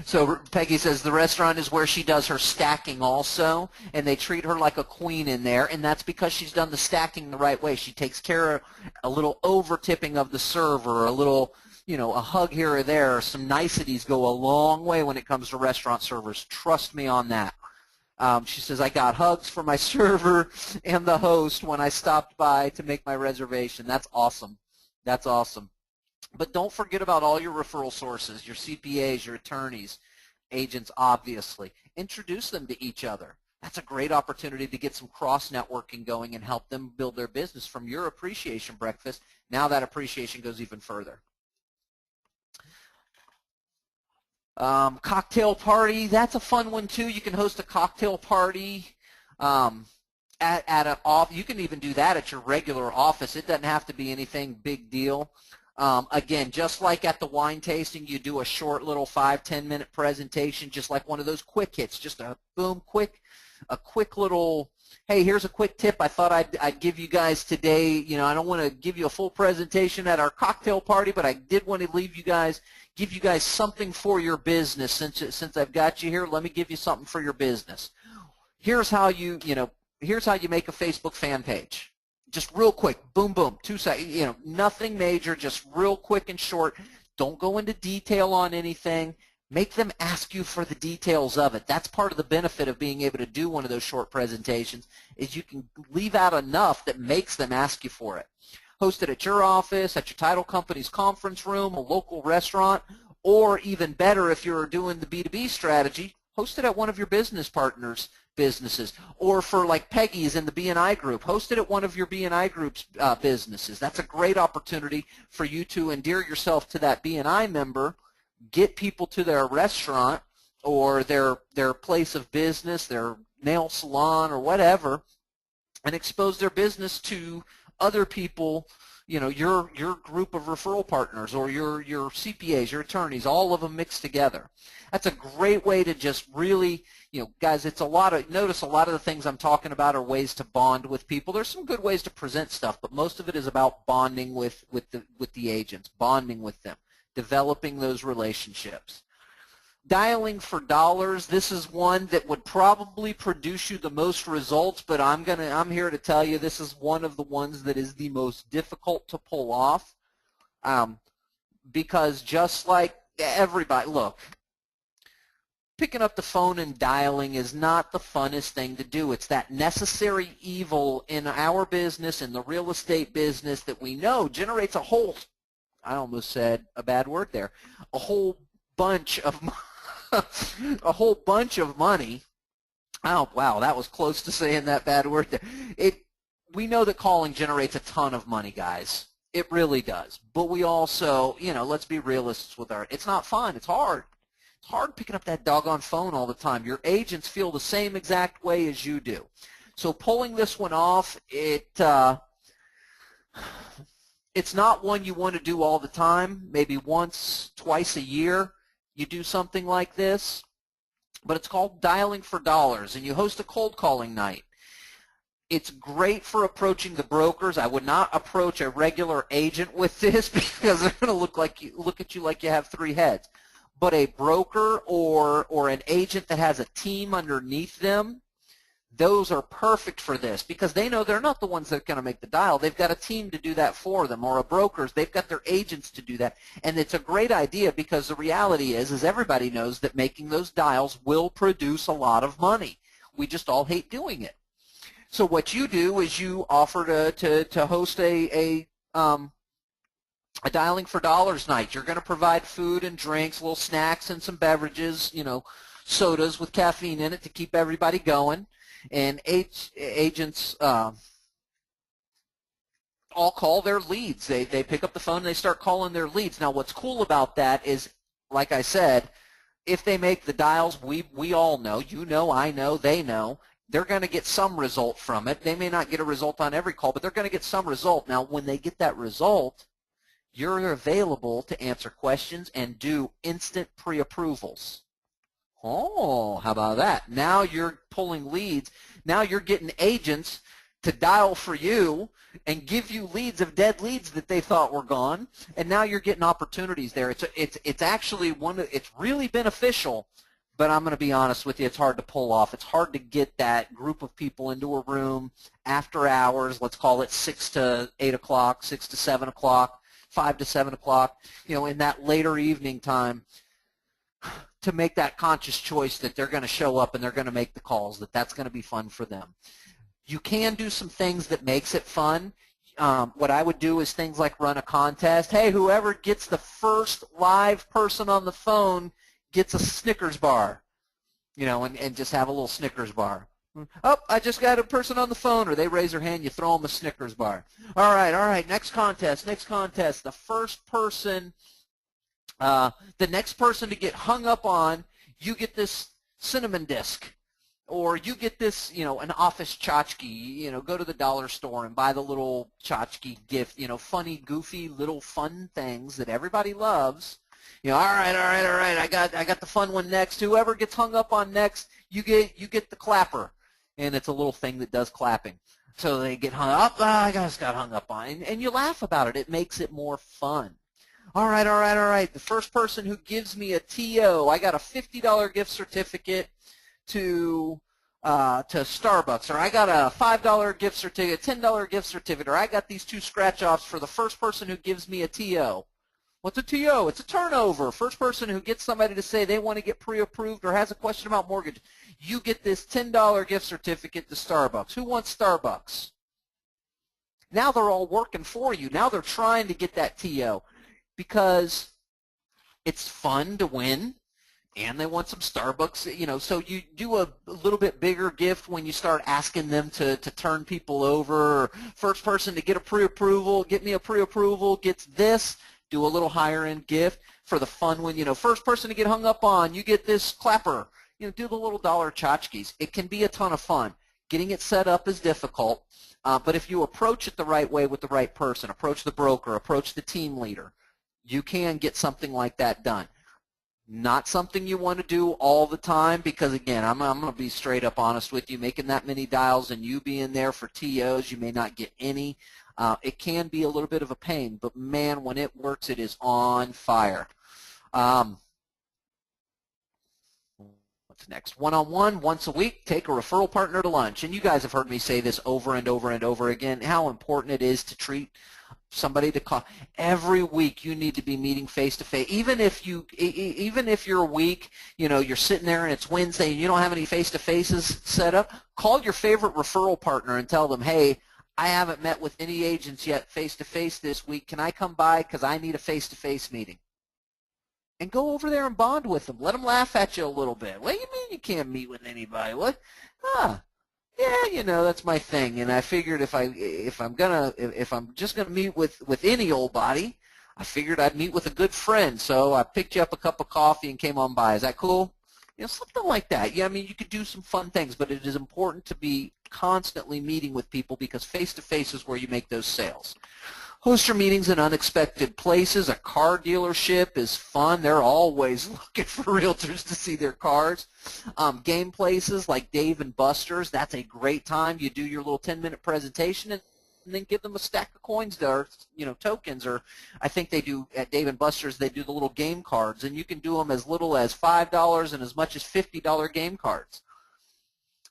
So Peggy says the restaurant is where she does her stacking also, and they treat her like a queen in there, and that's because she's done the stacking the right way. She takes care of a little over-tipping of the server, a little, a hug here or there. Some niceties go a long way when it comes to restaurant servers. Trust me on that. She says, I got hugs for my server and the host when I stopped by to make my reservation. That's awesome. That's awesome. But don't forget about all your referral sources, your CPAs, your attorneys, agents, obviously. Introduce them to each other. That's a great opportunity to get some cross-networking going and help them build their business from your appreciation breakfast. Now that appreciation goes even further. Cocktail party, that's a fun one too. You can host a cocktail party at an office. You can even do that at your regular office. It doesn't have to be anything big deal. Again, just like at the wine tasting, you do a short little 5-10 minute presentation, just like one of those quick hits, just a boom, a quick little, hey, here's a quick tip I thought I'd give you guys today. I don't want to give you a full presentation at our cocktail party, but I did want to give you guys something for your business. Since I've got you here, let me give you something for your business. Here's how you make a Facebook fan page. just real quick, boom, boom, 2 seconds, you know, nothing major, just real quick and short. Don't go into detail on anything. Make them ask you for the details of it. That's part of the benefit of being able to do one of those short presentations, is you can leave out enough that makes them ask you for it. Host it at your office, at your title company's conference room, a local restaurant, or even better, if you're doing the B2B strategy, host it at one of your business partners' businesses, or for like Peggy's in the B&I group, host it at one of your B&I group's businesses. That's a great opportunity for you to endear yourself to that B&I member, get people to their restaurant or their place of business, their nail salon or whatever, and expose their business to other people, you know, your group of referral partners or your CPAs, your attorneys, all of them mixed together. That's a great way to just really, you know, guys, it's a lot of, notice a lot of the things I'm talking about are ways to bond with people. There's some good ways to present stuff, but most of it is about bonding with the agents, bonding with them, developing those relationships. Dialing for dollars, this is one that would probably produce you the most results, but I'm here to tell you this is one of the ones that is the most difficult to pull off, because just like everybody, look, picking up the phone and dialing is not the funnest thing to do. It's that necessary evil in our business, in the real estate business, that we know generates a whole, I almost said a bad word there, a whole bunch of a whole bunch of money. Oh, wow, that was close to saying that bad word there. We know that calling generates a ton of money, guys. It really does. But we also, you know, let's be realists with it's not fun. It's hard. It's hard picking up that doggone phone all the time. Your agents feel the same exact way as you do. So pulling this one off, it's not one you want to do all the time. Maybe once, twice a year you do something like this, but it's called Dialing for Dollars, and you host a cold calling night. It's great for approaching the brokers. I would not approach a regular agent with this because they're going to look at you like you have 3 heads. But a broker or an agent that has a team underneath them, those are perfect for this because they know they're not the ones that are going to make the dial. They've got a team to do that for them, or a broker's. They've got their agents to do that. And it's a great idea because the reality is everybody knows that making those dials will produce a lot of money. We just all hate doing it. So what you do is you offer to host a Dialing for Dollars night. You're going to provide food and drinks, little snacks and some beverages, you know, sodas with caffeine in it to keep everybody going. And agents all call their leads. They pick up the phone and they start calling their leads. Now what's cool about that is, like I said, if they make the dials, we all know, you know, I know, they know, they're going to get some result from it. They may not get a result on every call, but they're going to get some result. Now when they get that result, you're available to answer questions and do instant pre-approvals. Oh, how about that? Now you're pulling leads. Now you're getting agents to dial for you and give you leads of dead leads that they thought were gone, and now you're getting opportunities there. It's actually it's really beneficial, but I'm going to be honest with you, it's hard to pull off. It's hard to get that group of people into a room after hours. Let's call it 6 to 8 o'clock, 6 to 7 o'clock, 5 to 7 o'clock, you know, in that later evening time, to make that conscious choice that they're going to show up and they're going to make the calls, that's going to be fun for them. You can do some things that makes it fun. What I would do is things like run a contest. Hey, whoever gets the first live person on the phone gets a Snickers bar, you know, and just have a little Snickers bar. Oh, I just got a person on the phone, or they raise their hand, you throw them a Snickers bar. All right, next contest. The first person, the next person to get hung up on, you get this cinnamon disc, or you get this, you know, an office tchotchke. You know, go to the dollar store and buy the little tchotchke gift, you know, funny, goofy, little fun things that everybody loves. You know, all right, I got the fun one next. Whoever gets hung up on next, you get the clapper, and it's a little thing that does clapping. So they get hung up. I just got hung up on, and you laugh about it. It makes it more fun. All right. The first person who gives me a TO, I got a $50 gift certificate to to Starbucks, or I got a $5 gift certificate, $10 gift certificate, or I got these 2 scratch-offs for the first person who gives me a TO. What's a TO? It's a turnover. First person who gets somebody to say they want to get pre-approved or has a question about mortgage, you get this $10 gift certificate to Starbucks. Who wants Starbucks? Now they're all working for you. Now they're trying to get that TO because it's fun to win, and they want some Starbucks, you know, so you do a little bit bigger gift when you start asking them to turn people over. Or first person to get a pre-approval, get me a pre-approval, gets this. Do a little higher end gift for the fun one. You know, first person to get hung up on, you get this clapper. You know, do the little dollar tchotchkes. It can be a ton of fun. Getting it set up is difficult, but if you approach it the right way with the right person, approach the broker, approach the team leader, you can get something like that done. Not something you want to do all the time because, again, I'm going to be straight up honest with you. Making that many dials and you being there for TOs, you may not get any. It can be a little bit of a pain, but, man, when it works, it is on fire. What's next? One-on-one, once a week, take a referral partner to lunch. And you guys have heard me say this over and over and over again, how important it is to treat somebody to call. Every week you need to be meeting face-to-face. Even if you're a week, you know, you're sitting there and it's Wednesday and you don't have any face-to-faces set up, call your favorite referral partner and tell them, hey, I haven't met with any agents yet face-to-face this week. Can I come by because I need a face-to-face meeting? And go over there and bond with them. Let them laugh at you a little bit. What do you mean you can't meet with anybody? What? Yeah, you know, that's my thing. And I figured if I'm just gonna meet with any old body, I figured I'd meet with a good friend. So I picked you up a cup of coffee and came on by. Is that cool? You know, something like that. Yeah, I mean, you could do some fun things, but it is important to be constantly meeting with people because face-to-face is where you make those sales. Host your meetings in unexpected places. A car dealership is fun. They're always looking for realtors to see their cars. Game places like Dave and Buster's, that's a great time. You do your little 10-minute presentation and then give them a stack of coins or, you know, tokens, or I think they do at Dave and Buster's, they do the little game cards, and you can do them as little as $5 and as much as $50 game cards.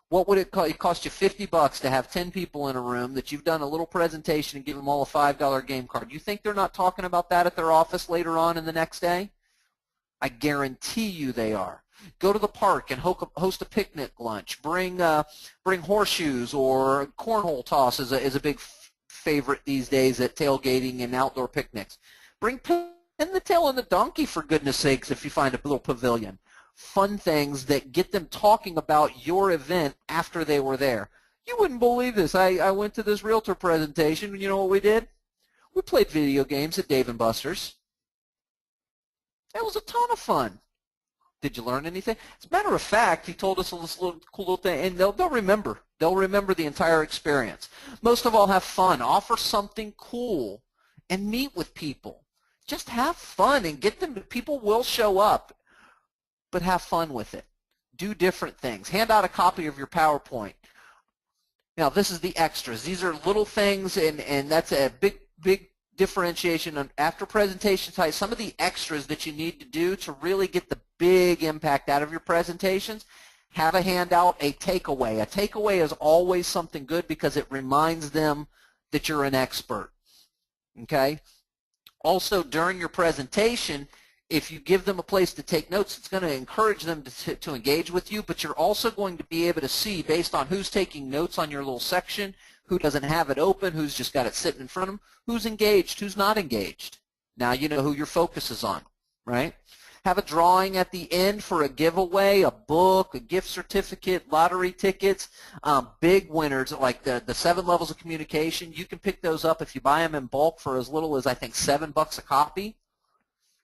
What would it cost? It cost you $50 to have 10 people in a room that you've done a little presentation and give them all a $5 game card. You think they're not talking about that at their office later on in the next day? I guarantee you they are. Go to the park and host a picnic lunch. Bring horseshoes, or cornhole toss is a big favorite these days at tailgating and outdoor picnics. Bring pin the tail on the donkey, for goodness sakes, if you find a little pavilion. Fun things that get them talking about your event after they were there. You wouldn't believe this. I went to this realtor presentation, and you know what we did? We played video games at Dave & Buster's. It was a ton of fun. Did you learn anything? As a matter of fact, he told us this little cool little thing, and they'll remember. They'll remember the entire experience. Most of all, have fun. Offer something cool and meet with people. Just have fun and get them. People will show up, but have fun with it. Do different things. Hand out a copy of your PowerPoint. Now, this is the extras. These are little things, and that's a big differentiation. After presentation time, some of the extras that you need to do to really get the big impact out of your presentations, have a handout, a takeaway. A takeaway is always something good because it reminds them that you're an expert. Okay? Also, during your presentation, if you give them a place to take notes, it's going to encourage them to engage with you, but you're also going to be able to see, based on who's taking notes on your little section, who doesn't have it open, who's just got it sitting in front of them, who's engaged, who's not engaged. Now you know who your focus is on, right? Have a drawing at the end for a giveaway, a book, a gift certificate, lottery tickets, big winners like the 7 levels of communication. You can pick those up if you buy them in bulk for as little as, I think, $7 a copy.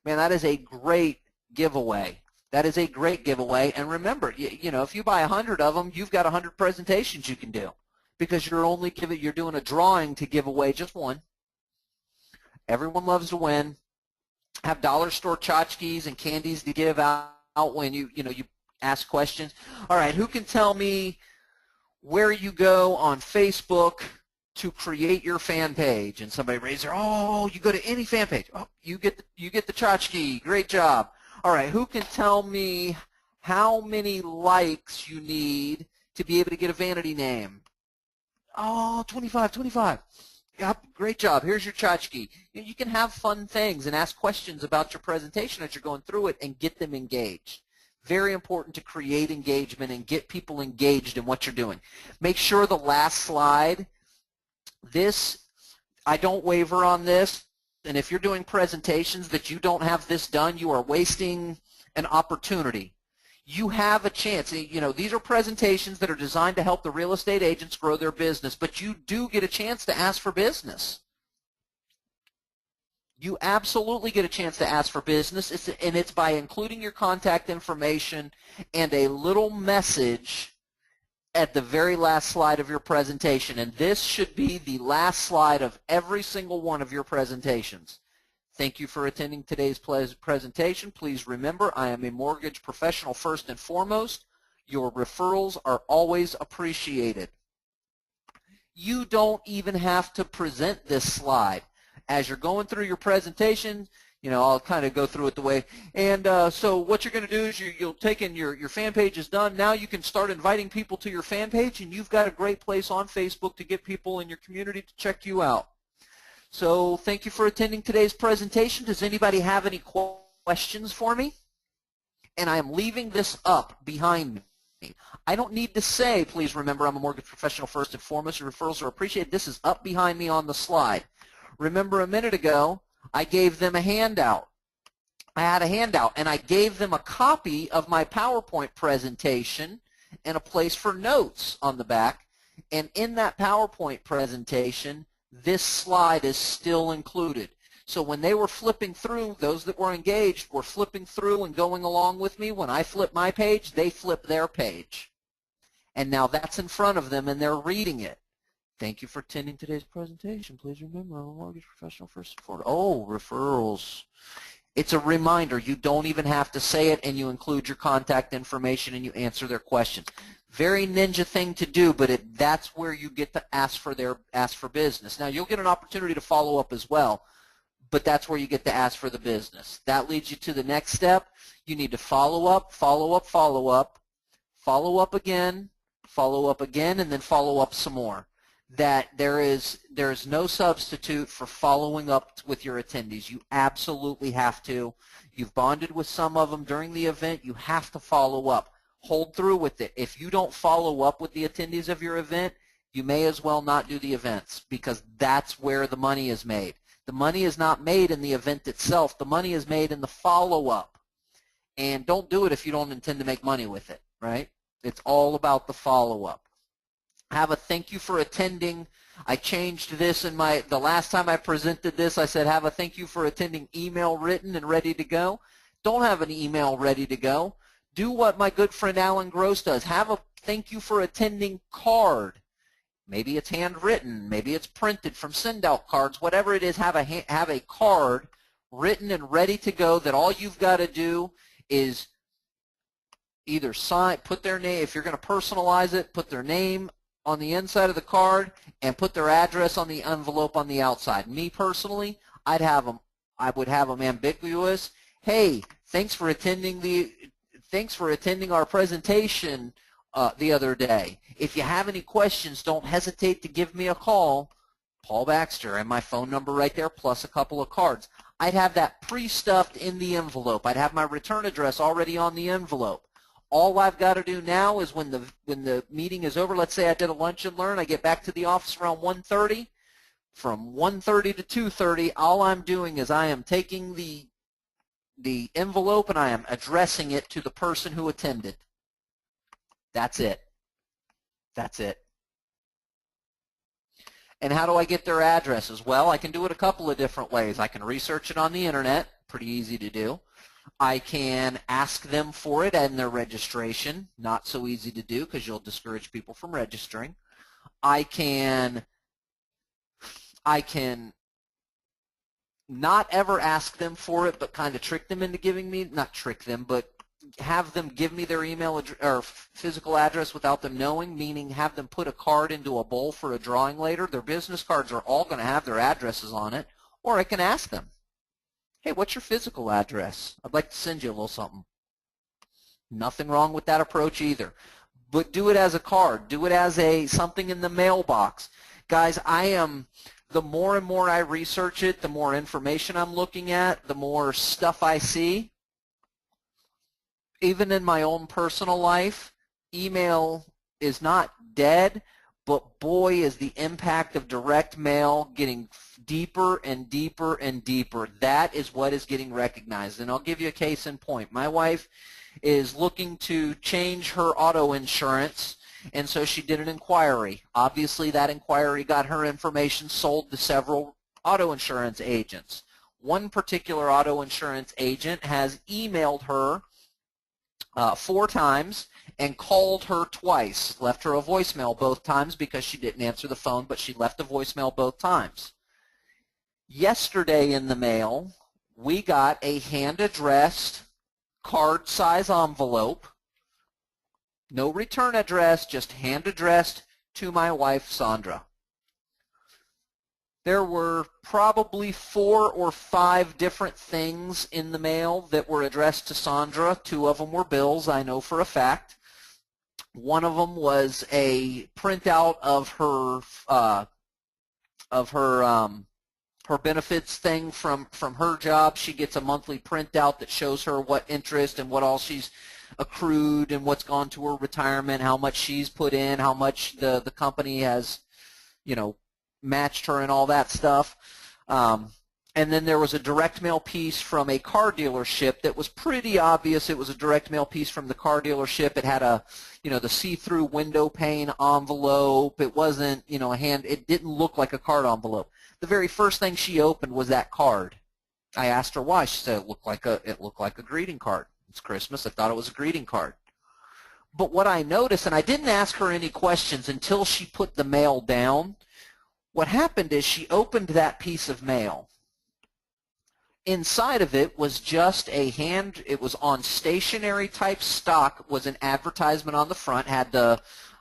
Man, that is a great giveaway. That is a great giveaway. And remember, you know, if you buy 100 of them, you've got 100 presentations you can do because you're doing a drawing to give away just one. Everyone loves to win. Have dollar store tchotchkes and candies to give out when you ask questions. All right, who can tell me where you go on Facebook to create your fan page? And somebody raised their, oh, you go to any fan page. Oh, you get the tchotchke. Great job. All right, who can tell me how many likes you need to be able to get a vanity name. Oh, 25, 25. Yep, great job. Here's your tchotchke. You can have fun things and ask questions about your presentation as you're going through it and get them engaged. Very important to create engagement and get people engaged in what you're doing. Make sure the last slide, this, I don't waver on this, and if you're doing presentations that you don't have this done, you are wasting an opportunity. You have a chance. You know, these are presentations that are designed to help the real estate agents grow their business, but you do get a chance to ask for business. You absolutely get a chance to ask for business, and it's by including your contact information and a little message at the very last slide of your presentation. And this should be the last slide of every single one of your presentations. Thank you for attending today's presentation. Please remember, I am a mortgage professional first and foremost. Your referrals are always appreciated. You don't even have to present this slide. As you're going through your presentation, you know, I'll kind of go through it the way. And so what you're going to do is you'll take in your fan page is done. Now you can start inviting people to your fan page, and you've got a great place on Facebook to get people in your community to check you out. So thank you for attending today's presentation. Does anybody have any questions for me? And I am leaving this up behind me. I don't need to say, please remember, I'm a mortgage professional first and foremost, and referrals are appreciated. This is up behind me on the slide. Remember a minute ago, I gave them a handout. I had a handout, and I gave them a copy of my PowerPoint presentation and a place for notes on the back. And in that PowerPoint presentation, this slide is still included. So when they were flipping through, those that were engaged were flipping through and going along with me. When I flip my page, they flip their page. And now that's in front of them, and they're reading it. Thank you for attending today's presentation. Please remember, I'm a mortgage professional first and foremost. Oh, referrals. It's a reminder. You don't even have to say it, and you include your contact information, and you answer their questions. Very ninja thing to do, but that's where you get to ask for business. Now, you'll get an opportunity to follow up as well, but that's where you get to ask for the business. That leads you to the next step. You need to follow up, follow up, follow up, follow up again, and then follow up some more. That there is no substitute for following up with your attendees. You absolutely have to. You've bonded with some of them during the event. You have to follow up. Hold through with it. If you don't follow up with the attendees of your event, you may as well not do the events, because that's where the money is made. The money is not made in the event itself. The money is made in the follow-up. And don't do it if you don't intend to make money with it, right? It's all about the follow-up. Have a thank you for attending. I changed this in the last time I presented this. I said have a thank you for attending email written and ready to go. Don't have an email ready to go. Do what my good friend Alan Gross does. Have a thank you for attending card. Maybe it's handwritten. Maybe it's printed from send-out cards. Whatever it is, have a card written and ready to go that all you've got to do is either sign, put their name, if you're going to personalize it, put their name on the inside of the card and put their address on the envelope on the outside. Me personally, I would have them ambiguous. Hey, thanks for attending our presentation the other day. If you have any questions, don't hesitate to give me a call. Paul Baxter, and my phone number right there, plus a couple of cards. I'd have that pre-stuffed in the envelope. I'd have my return address already on the envelope. All I've got to do now is when the meeting is over, let's say I did a lunch and learn, I get back to the office around 1:30. From 1:30 to 2:30, all I'm doing is I am taking the envelope and I am addressing it to the person who attended. That's it. That's it. And how do I get their addresses? Well, I can do it a couple of different ways. I can research it on the internet, pretty easy to do. I can ask them for it in their registration, not so easy to do because you'll discourage people from registering. I can not ever ask them for it, but kind of trick them into giving me, not trick them, but have them give me their email or physical address without them knowing, meaning have them put a card into a bowl for a drawing later. Their business cards are all going to have their addresses on it, or I can ask them, hey, what's your physical address? I'd like to send you a little something. Nothing wrong with that approach either. but do it as a card. Do it as something in the mailbox. Guys, the more and more I research it, the more information I'm looking at, the more stuff I see. Even in my own personal life, email is not dead, but boy, is the impact of direct mail getting deeper and deeper and deeper. That is what is getting recognized. And I'll give you a case in point. My wife is looking to change her auto insurance, and so she did an inquiry. Obviously, that inquiry got her information sold to several auto insurance agents. One particular auto insurance agent has emailed her 4 times and called her twice. Left her a voicemail both times because she didn't answer the phone, but she left a voicemail both times. Yesterday in the mail, we got a hand-addressed card size envelope. No return address, just hand-addressed to my wife, Sandra. There were probably 4 or 5 different things in the mail that were addressed to Sandra. 2 of them were bills, I know for a fact. One of them was a printout of her benefits thing from her job. She gets a monthly printout that shows her what interest and what all she's accrued and what's gone to her retirement, how much she's put in, how much the company has, matched her and all that stuff. And then there was a direct mail piece from a car dealership that was pretty obvious. It was a direct mail piece from the car dealership. It had the see-through window pane envelope. It wasn't, it didn't look like a card envelope. The very first thing she opened was that card. I asked her why. She said it looked like a greeting card. It's Christmas. I thought it was a greeting card. But what I noticed, and I didn't ask her any questions until she put the mail down, what happened is she opened that piece of mail. Inside of it was just it was on stationery type stock, was an advertisement on the front, had the,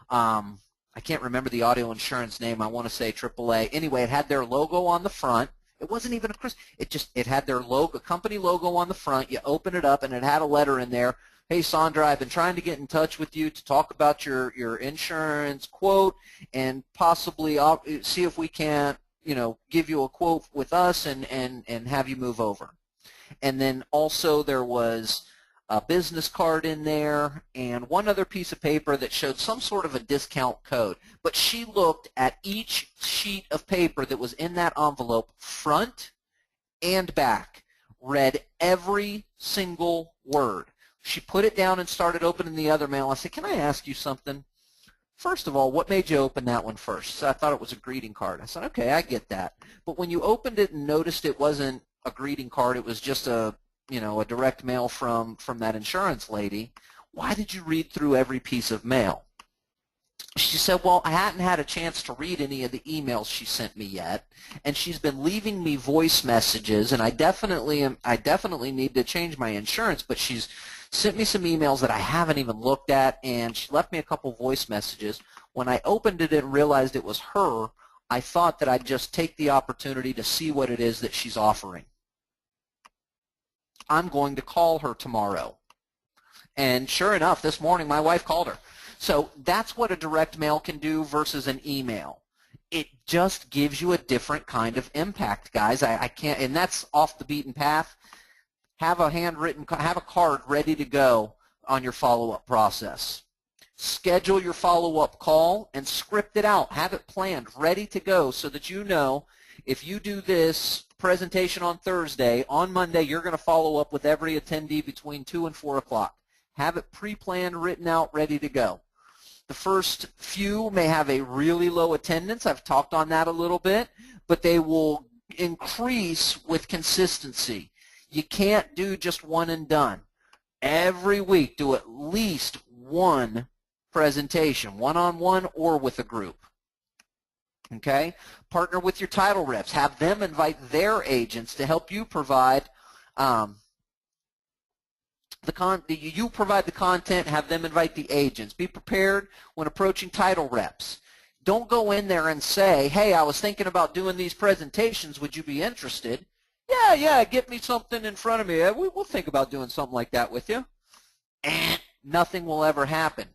I can't remember the auto insurance name, I want to say AAA. Anyway, it had their logo on the front. It wasn't even it had their logo, company logo on the front. You open it up and it had a letter in there. Hey Sandra, I've been trying to get in touch with you to talk about your insurance quote and possibly see if we can't, give you a quote with us and have you move over. And then also there was a business card in there and one other piece of paper that showed some sort of a discount code. But she looked at each sheet of paper that was in that envelope, front and back, read every single word. She put it down and started opening the other mail. I said, can I ask you something? First of all, what made you open that one first? So I thought it was a greeting card. I said, okay, I get that. But when you opened it and noticed it wasn't a greeting card, it was just a direct mail from that insurance lady, why did you read through every piece of mail? She said, well, I hadn't had a chance to read any of the emails she sent me yet, and she's been leaving me voice messages, and I definitely need to change my insurance, but she's sent me some emails that I haven't even looked at, and she left me a couple voice messages. When I opened it and realized it was her, I thought that I'd just take the opportunity to see what it is that she's offering. I'm going to call her tomorrow. And sure enough, this morning my wife called her. So that's what a direct mail can do versus an email. It just gives you a different kind of impact, guys. I can't, and that's off the beaten path. Have a card ready to go on your follow-up process. Schedule your follow-up call and script it out. Have it planned, ready to go so that you know if you do this presentation on Thursday, on Monday you're going to follow up with every attendee between 2 and 4 o'clock. Have it pre-planned, written out, ready to go. The first few may have a really low attendance. I've talked on that a little bit, but they will increase with consistency. You can't do just one and done. Every week, do at least one presentation, one-on-one or with a group. Okay? Partner with your title reps. Have them invite their agents to help you provide you provide the content, have them invite the agents. Be prepared when approaching title reps. Don't go in there and say, hey, I was thinking about doing these presentations. Would you be interested? Yeah, get me something in front of me. We'll think about doing something like that with you. And nothing will ever happen.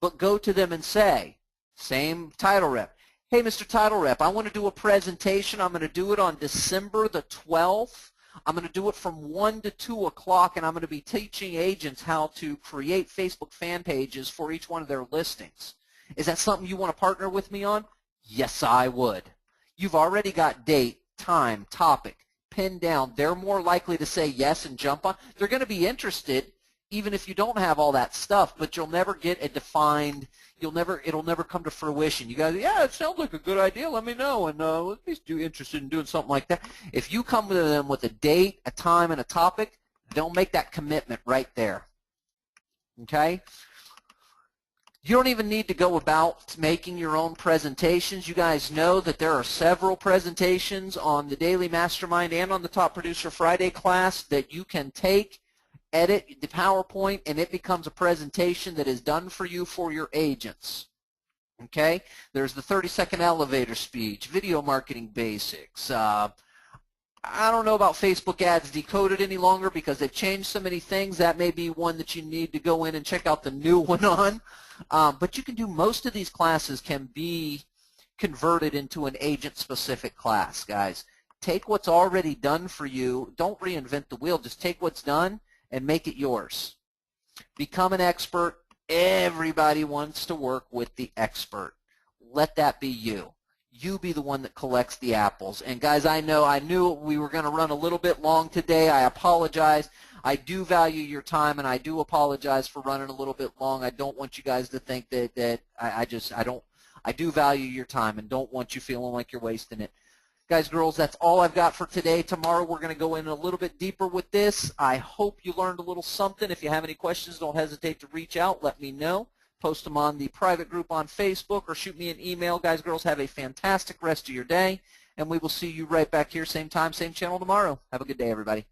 but go to them and say, same title rep, hey, Mr. Title Rep, I want to do a presentation. I'm going to do it on December the 12th. I'm going to do it from 1 to 2 o'clock, and I'm going to be teaching agents how to create Facebook fan pages for each one of their listings. Is that something you want to partner with me on? Yes, I would. You've already got date, time, topic pinned down. They're more likely to say yes and jump on. They're going to be interested even if you don't have all that stuff, but you'll never get a defined, it'll never come to fruition. You guys, yeah, it sounds like a good idea, let me know, and let me be interested in doing something like that. If you come to them with a date, a time, and a topic, they'll make that commitment right there. Okay? You don't even need to go about making your own presentations. You guys know that there are several presentations on the Daily Mastermind and on the Top Producer Friday class that you can take, edit the PowerPoint, and it becomes a presentation that is done for you for your agents. Okay? There's the 30-second elevator speech, video marketing basics. I don't know about Facebook ads decoded any longer because they've changed so many things. That may be one that you need to go in and check out the new one on. But you can do, most of these classes can be converted into an agent-specific class, guys. Take what's already done for you. Don't reinvent the wheel. Just take what's done and make it yours. Become an expert. Everybody wants to work with the expert. Let that be you. You be the one that collects the apples. And guys, I knew we were going to run a little bit long today. I apologize. I do value your time, and I do apologize for running a little bit long. I don't want you guys to think that I do value your time and don't want you feeling like you're wasting it. Guys, girls, that's all I've got for today. Tomorrow we're going to go in a little bit deeper with this. I hope you learned a little something. If you have any questions, don't hesitate to reach out. Let me know. Post them on the private group on Facebook or shoot me an email. Guys, girls, have a fantastic rest of your day, and we will see you right back here, same time, same channel tomorrow. Have a good day, everybody.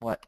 What?